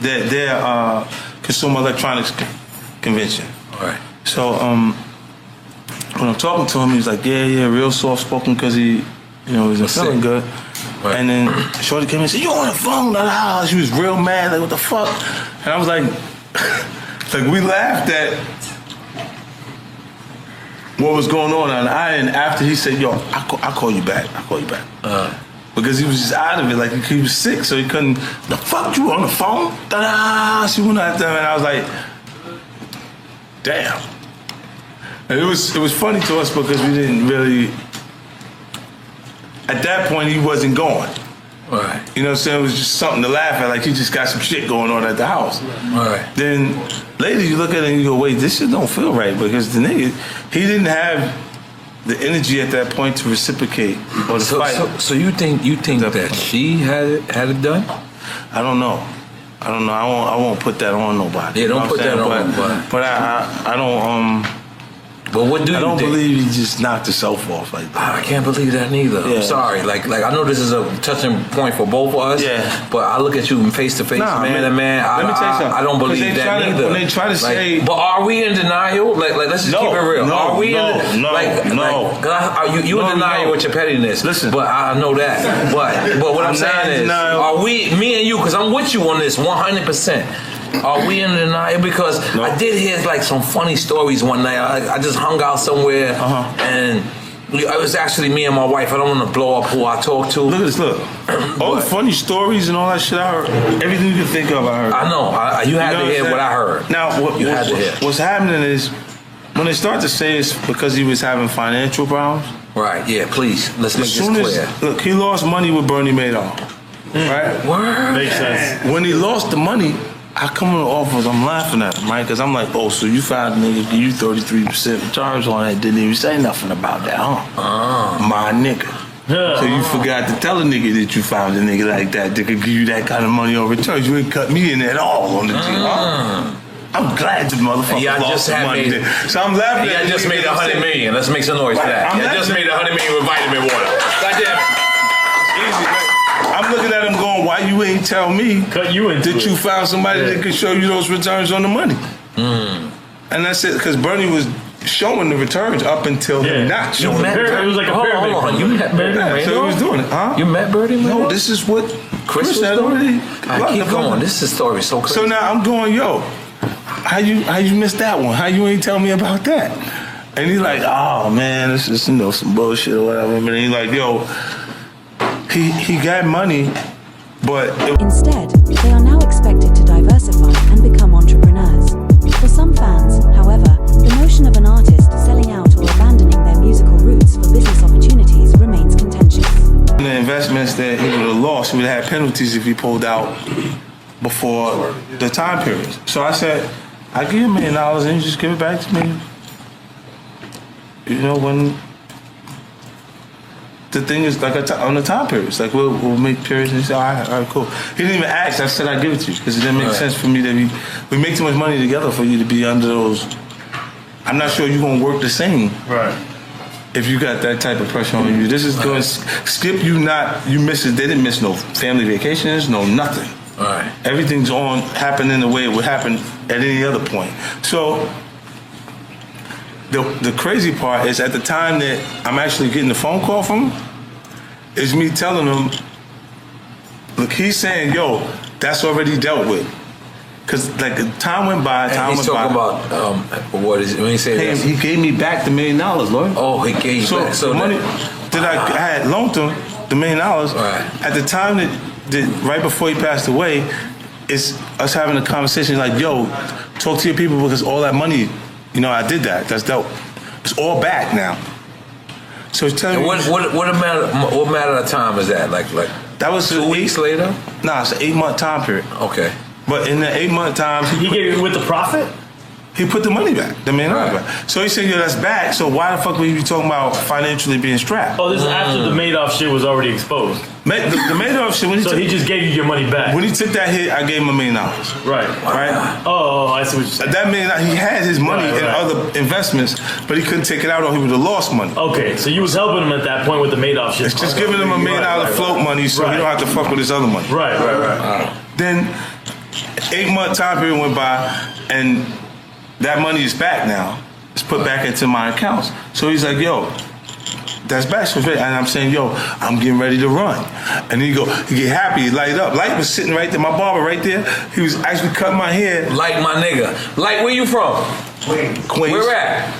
their Consumer Electronics Convention. All right. So when I'm talking to him, he's like, yeah, real soft spoken because he, wasn't feeling good. Right. And then Shorty came in and said, you on the phone? She was real mad, like, what the fuck? And I was like, we laughed at what was going on. And after he said, yo, I'll call you back. Because he was just out of it, like he was sick, so he couldn't, the fuck, you on the phone? She went after him, and I was like, damn. And it was funny to us because we didn't really, at that point he wasn't going. Right. You know what I'm saying? It was just something to laugh at, like he just got some shit going on at the house. Right. Then later you look at it and you go, wait, this shit don't feel right because the nigga, he didn't have the energy at that point to reciprocate or to fight. So you think that she had it done? I don't know. I won't put that on nobody. Yeah, don't put that on. But I don't. But what do you I don't think? believe he just knocked himself off like that. I can't believe that neither. Yeah. I'm sorry. Like I know this is a touching point for both of us. Yeah. But I look at you face to face, man to man. Let me tell you something. I don't believe that neither. When they try to say, but are we in denial? Like let's just keep it real. Are we in denial with your pettiness? Listen, but I know that. But what I'm saying is, are we, me and you? Because I'm with you on this 100%. Are we in denial? Because I did hear like some funny stories one night. I just hung out somewhere and it was actually me and my wife. I don't want to blow up who I talked to. Look at this, look. All the funny stories and all that shit I heard. Everything you can think of, I heard. I know. You had to hear what I heard. Now, what's happening is when they start to say it's because he was having financial problems. Right, yeah, please. Let's make this clear. Look, he lost money with Bernie Madoff. Right? Word. Makes sense. When he lost the money, I come in the office, I'm laughing at him, right? Because I'm like, oh, so you found a nigga, give you 33% returns on that, didn't even say nothing about that, huh? My nigga. So you forgot to tell a nigga that you found a nigga like that that could give you that kind of money on returns. You ain't cut me in at all on the deal, huh? I'm glad the motherfucker lost the money. So I'm laughing at I just made $100 million. Let's make some noise for that. I just made $100 million with vitamin water. God damn it. It's easy, man. I'm looking at him going, why you ain't tell me that you found somebody that could show you those returns on the money? And that's it, because Bernie was showing the returns up until him not showing the returns. It was like a pyramid. Hold on. You met Bernie Madoff? So he was doing it, huh? You met Bernie Madoff? No, this is what Chris had already. Keep going. This is story so crazy. So now I'm going, yo, how you missed that one? How you ain't tell me about that? And he's like, oh man, this is some bullshit or whatever. But he's like, yo, he got money, but Instead, they are now expected to diversify and become entrepreneurs. For some fans, however, the notion of an artist selling out or abandoning their musical roots for business opportunities remains contentious. the investments that he would have lost, he would have had penalties if he pulled out before the time period. So I said, I give you $1 million and you just give it back to me. You know, when the thing is like on the time periods, like we'll make periods, and he said, all right, cool. He didn't even ask. I said I'd give it to you because it didn't make sense for me to we make too much money together for you to be under those. I'm not sure you're gonna work the same. Right. If you got that type of pressure on you, this is going to skip you. You miss it. They didn't miss no family vacations, no nothing. All right. Everything's happening the way it would happen at any other point. So the crazy part is at the time that I'm actually getting the phone call from him, is me telling him, look, he's saying, yo, that's already dealt with. Because like time went by, He's talking about what is it when he say that? He gave me back the $1 million, Lord. Oh, he gave you back. So the money that I had loaned him, the $1 million, at the time that right before he passed away, it's us having a conversation like, yo, talk to your people because all that money, I did that. That's dope. It's all back now. So he's telling me. What matter of time is that? Like that was 2 weeks later? Nah, it's an 8-month time period. Okay. But in the 8-month time, he gave it with the profit. He put the money back, the $1 million back. So he said, "Yo, that's back. So why the fuck were you talking about financially being strapped?" Oh, this is after the Madoff shit was already exposed. The Madoff shit. He just gave you your money back. When he took that hit, I gave him $1 million. Right. Oh, I see what you're saying. That $1 million, he had his money in other investments, but he couldn't take it out, or he would have lost money. Okay, so you was helping him at that point with the Madoff shit. It's just giving him $1 million float money, so he don't have to fuck with his other money. Right. Then 8-month time period went by, and that money is back now. It's put back into my accounts. So he's like, yo, that's back. And I'm saying, yo, I'm getting ready to run. And he get happy, he light up. Light was sitting right there, my barber right there. He was actually cutting my hair. Light, my nigga. Light, where you from? Queens. Where at?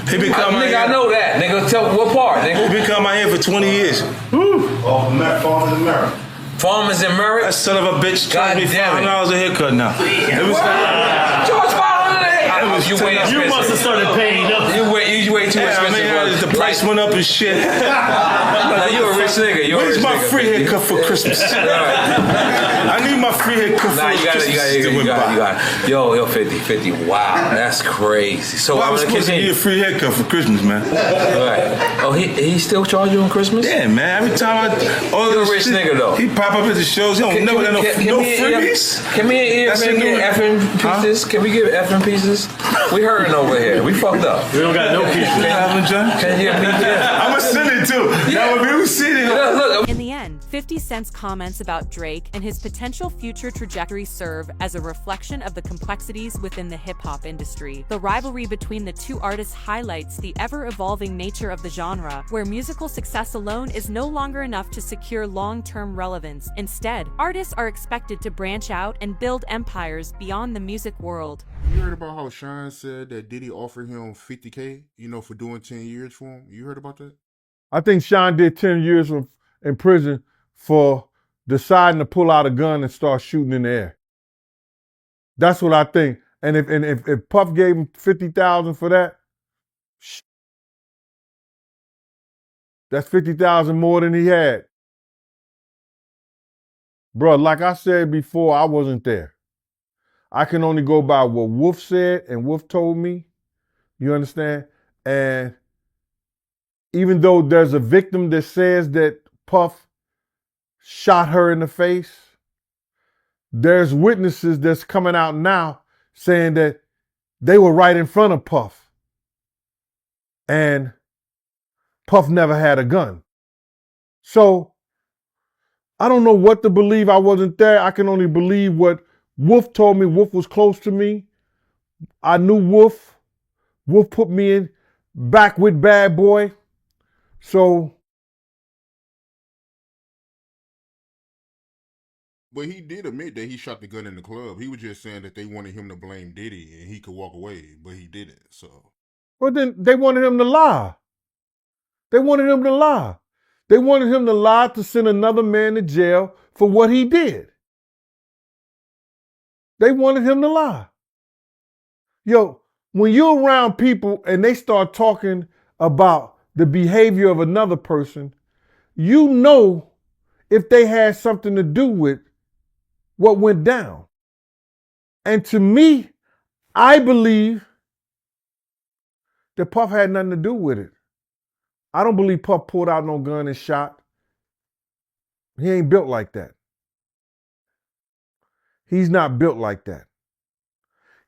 He been cutting my hair. I know that. Nigga, tell what part, nigga? He been cutting my hair for 20 years. Farmers in Merritt. Farmers in Merritt? That son of a bitch charged me $500 a haircut now. It was Charge $500 a haircut. You must have started paying up. You way too expensive. The price went up and shit. You a rich nigga. Where's my free haircut for Christmas? I need my free haircut for Christmas. You got it. Yo, 50. Wow, that's crazy. So I was supposed to get a free haircut for Christmas, man. Right. Oh, he still charge you on Christmas? Yeah, man. Every time you're a rich nigga though. He pop up at the shows. He don't never got no freebies. Can we get effing pieces? Can we get effing pieces? We hurting over here. We fucked up. We don't got no future. Can you hear me? Yeah. I'ma send it too. That would be sitting. In the end, 50 Cent's comments about Drake and his potential future trajectory serve as a reflection of the complexities within the hip-hop industry. The rivalry between the two artists highlights the ever-evolving nature of the genre, where musical success alone is no longer enough to secure long-term relevance. Instead, artists are expected to branch out and build empires beyond the music world. You heard about how Sean said that Diddy offered him $50K, for doing 10 years for him? You heard about that? I think Sean did 10 years in prison for deciding to pull out a gun and start shooting in the air. That's what I think. And if Puff gave him $50,000 for that, that's $50,000 more than he had. Bro, like I said before, I wasn't there. I can only go by what Wolf said and Wolf told me. You understand? And even though there's a victim that says that Puff shot her in the face, there's witnesses that's coming out now saying that they were right in front of Puff. And Puff never had a gun. So I don't know what to believe. I wasn't there. I can only believe what Wolf told me. Wolf was close to me. I knew Wolf. Wolf put me in back with Bad Boy. So. But he did admit that he shot the gun in the club. He was just saying that they wanted him to blame Diddy and he could walk away, but he didn't. So. Well, then they wanted him to lie. They wanted him to lie. They wanted him to lie to send another man to jail for what he did. They wanted him to lie. Yo, when you're around people and they start talking about the behavior of another person, you know if they had something to do with what went down. And to me, I believe that Puff had nothing to do with it. I don't believe Puff pulled out no gun and shot. He ain't built like that. He's not built like that.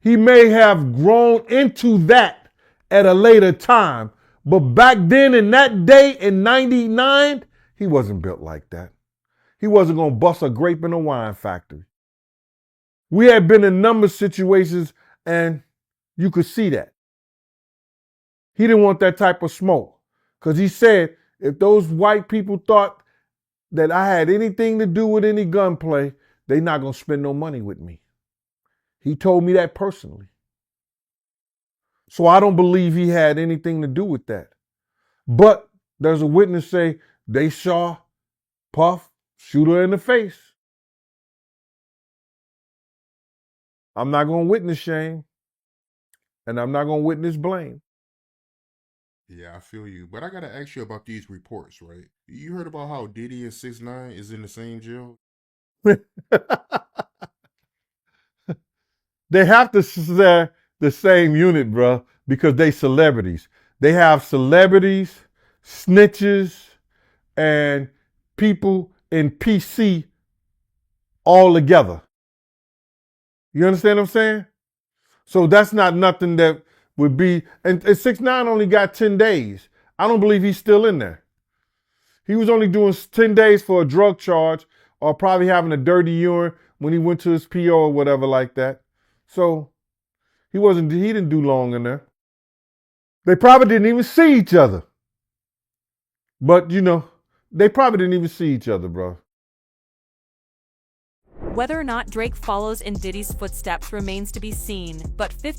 He may have grown into that at a later time, but back then in that day in 99, he wasn't built like that. He wasn't going to bust a grape in a wine factory. We had been in a number of situations and you could see that. He didn't want that type of smoke because he said if those white people thought that I had anything to do with any gunplay, they not going to spend no money with me. He told me that personally. So I don't believe he had anything to do with that. But there's a witness say they saw Puff shoot her in the face. I'm not going to witness shame. And I'm not going to witness blame. Yeah, I feel you. But I got to ask you about these reports, right? You heard about how Diddy and 6ix9ine is in the same jail? They have to share the same unit, bro, because they celebrities. They have celebrities, snitches, and people in PC all together. You understand what I'm saying? So that's not nothing that would be, and 6ix9ine only got 10 days. I don't believe he's still in there. He was only doing 10 days for a drug charge or probably having a dirty urine when he went to his PO or whatever like that. So he didn't do long in there. They probably didn't even see each other. But, they probably didn't even see each other, bro. Whether or not Drake follows in Diddy's footsteps remains to be seen, but 50